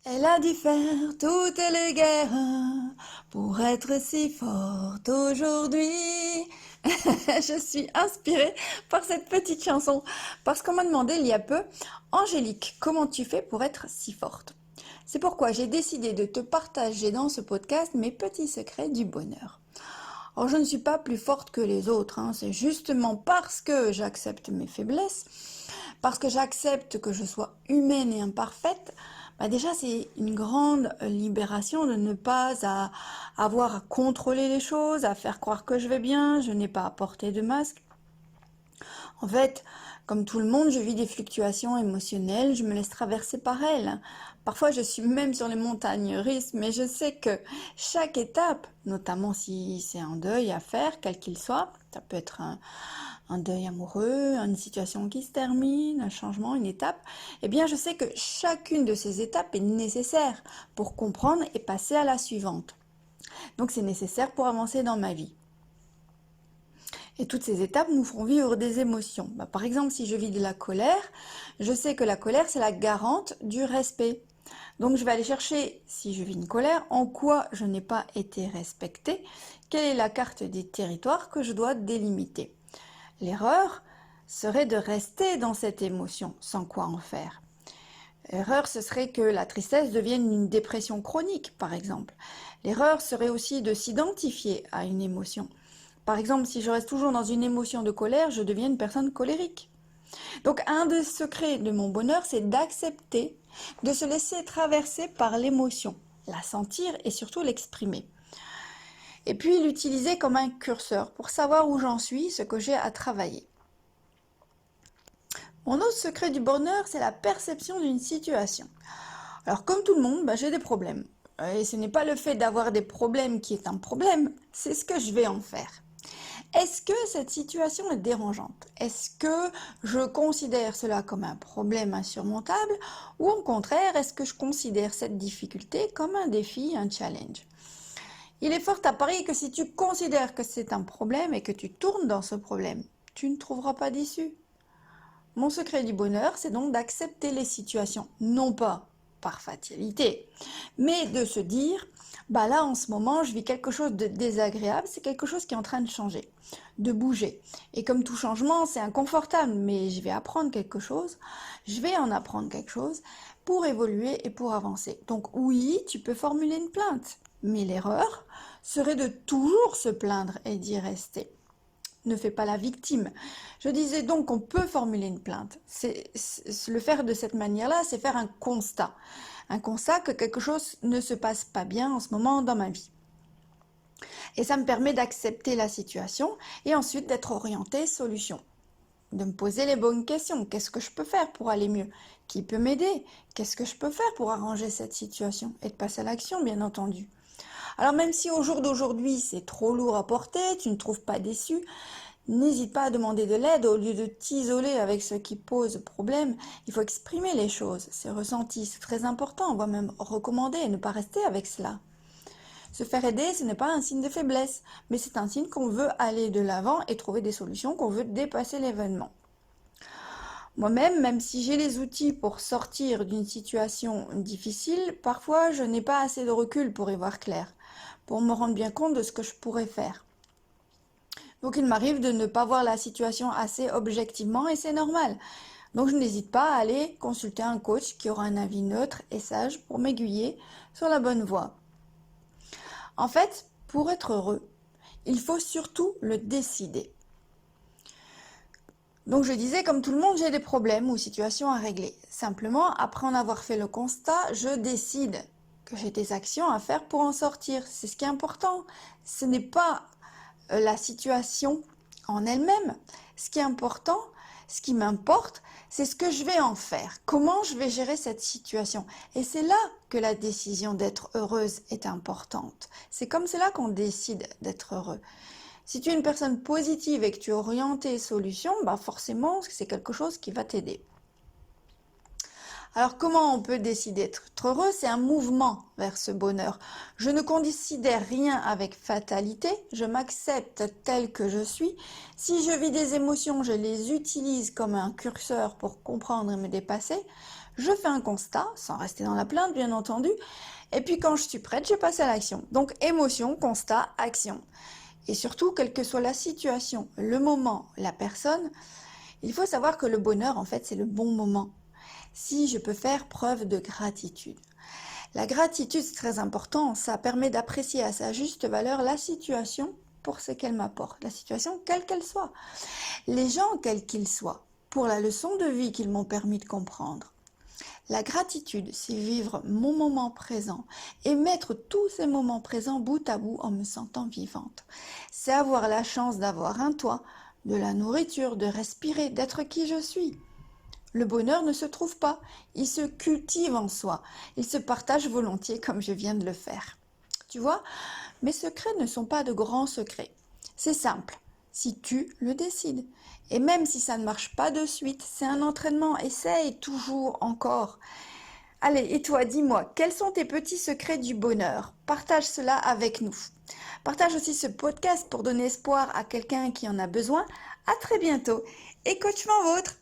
Elle a dû faire toutes les guerres pour être si forte aujourd'hui. Je suis inspirée par cette petite chanson parce qu'on m'a demandé il y a peu, Angélique, comment tu fais pour être si forte? C'est pourquoi j'ai décidé de te partager dans ce podcast mes petits secrets du bonheur. Alors je ne suis pas plus forte que les autres, c'est justement parce que j'accepte mes faiblesses, parce que j'accepte que je sois humaine et imparfaite. Déjà c'est une grande libération de ne pas avoir à contrôler les choses, à faire croire que je vais bien, je n'ai pas à porter de masque. En fait, comme tout le monde, je vis des fluctuations émotionnelles, je me laisse traverser par elles. Parfois, je suis même sur les montagnes russes, mais je sais que chaque étape, notamment si c'est un deuil à faire, quel qu'il soit, ça peut être un deuil amoureux, une situation qui se termine, un changement, une étape, eh bien, je sais que chacune de ces étapes est nécessaire pour comprendre et passer à la suivante. Donc, c'est nécessaire pour avancer dans ma vie. Et toutes ces étapes nous feront vivre des émotions. Par exemple, si je vis de la colère, je sais que la colère, c'est la garante du respect. Donc je vais aller chercher, si je vis une colère, en quoi je n'ai pas été respectée, quelle est la carte des territoires que je dois délimiter. L'erreur serait de rester dans cette émotion, sans quoi en faire. L'erreur, ce serait que la tristesse devienne une dépression chronique, par exemple. L'erreur serait aussi de s'identifier à une émotion. Par exemple, si je reste toujours dans une émotion de colère, je deviens une personne colérique. Donc, un des secrets de mon bonheur, c'est d'accepter, de se laisser traverser par l'émotion, la sentir et surtout l'exprimer. Et puis, l'utiliser comme un curseur pour savoir où j'en suis, ce que j'ai à travailler. Mon autre secret du bonheur, c'est la perception d'une situation. Alors, comme tout le monde, j'ai des problèmes. Et ce n'est pas le fait d'avoir des problèmes qui est un problème, c'est ce que je vais en faire. Est-ce que cette situation est dérangeante? Est-ce que je considère cela comme un problème insurmontable? Ou au contraire, est-ce que je considère cette difficulté comme un défi, un challenge? Il est fort à parier que si tu considères que c'est un problème et que tu tournes dans ce problème, tu ne trouveras pas d'issue. Mon secret du bonheur, c'est donc d'accepter les situations, non pas par fatalité, mais de se dire, là en ce moment je vis quelque chose de désagréable, c'est quelque chose qui est en train de changer, de bouger. Et comme tout changement, c'est inconfortable, mais je vais apprendre quelque chose, je vais en apprendre quelque chose pour évoluer et pour avancer. Donc oui, tu peux formuler une plainte, mais l'erreur serait de toujours se plaindre et d'y rester. Ne fais pas la victime. Je disais donc qu'on peut formuler une plainte. Le faire de cette manière-là, c'est faire un constat. Un constat que quelque chose ne se passe pas bien en ce moment dans ma vie. Et ça me permet d'accepter la situation et ensuite d'être orienté solution. De me poser les bonnes questions. Qu'est-ce que je peux faire pour aller mieux? Qui peut m'aider? Qu'est-ce que je peux faire pour arranger cette situation? Et de passer à l'action, bien entendu. Alors même si au jour d'aujourd'hui c'est trop lourd à porter, tu ne trouves pas d'issue, n'hésite pas à demander de l'aide au lieu de t'isoler avec ce qui pose problème. Il faut exprimer les choses, ses ressentis, c'est très important, on va même recommander et ne pas rester avec cela. Se faire aider, ce n'est pas un signe de faiblesse, mais c'est un signe qu'on veut aller de l'avant et trouver des solutions, qu'on veut dépasser l'événement. Moi-même, même si j'ai les outils pour sortir d'une situation difficile, parfois je n'ai pas assez de recul pour y voir clair, pour me rendre bien compte de ce que je pourrais faire. Donc il m'arrive de ne pas voir la situation assez objectivement et c'est normal. Donc je n'hésite pas à aller consulter un coach qui aura un avis neutre et sage pour m'aiguiller sur la bonne voie. En fait, pour être heureux, il faut surtout le décider. Donc je disais, comme tout le monde, j'ai des problèmes ou situations à régler. Simplement, après en avoir fait le constat, je décide que j'ai des actions à faire pour en sortir. C'est ce qui est important. Ce n'est pas la situation en elle-même. Ce qui est important, ce qui m'importe, c'est ce que je vais en faire. Comment je vais gérer cette situation. Et c'est là que la décision d'être heureuse est importante. C'est comme cela qu'on décide d'être heureux. Si tu es une personne positive et que tu es orientée solution, forcément, c'est quelque chose qui va t'aider. Alors comment on peut décider d'être heureux? C'est un mouvement vers ce bonheur. Je ne considère rien avec fatalité, je m'accepte tel que je suis. Si je vis des émotions, je les utilise comme un curseur pour comprendre et me dépasser. Je fais un constat, sans rester dans la plainte bien entendu, et puis quand je suis prête, je passe à l'action. Donc émotion, constat, action. Et surtout, quelle que soit la situation, le moment, la personne, il faut savoir que le bonheur, en fait, c'est le bon moment. Si je peux faire preuve de gratitude. La gratitude, c'est très important, ça permet d'apprécier à sa juste valeur la situation pour ce qu'elle m'apporte, la situation quelle qu'elle soit, les gens quels qu'ils soient, pour la leçon de vie qu'ils m'ont permis de comprendre. La gratitude, c'est vivre mon moment présent et mettre tous ces moments présents bout à bout en me sentant vivante. C'est avoir la chance d'avoir un toit, de la nourriture, de respirer, d'être qui je suis. Le bonheur ne se trouve pas, il se cultive en soi, il se partage volontiers comme je viens de le faire. Tu vois, mes secrets ne sont pas de grands secrets. C'est simple, si tu le décides. Et même si ça ne marche pas de suite, c'est un entraînement, essaye toujours encore. Allez, et toi, dis-moi, quels sont tes petits secrets du bonheur? Partage cela avec nous. Partage aussi ce podcast pour donner espoir à quelqu'un qui en a besoin. À très bientôt et coach vôtre.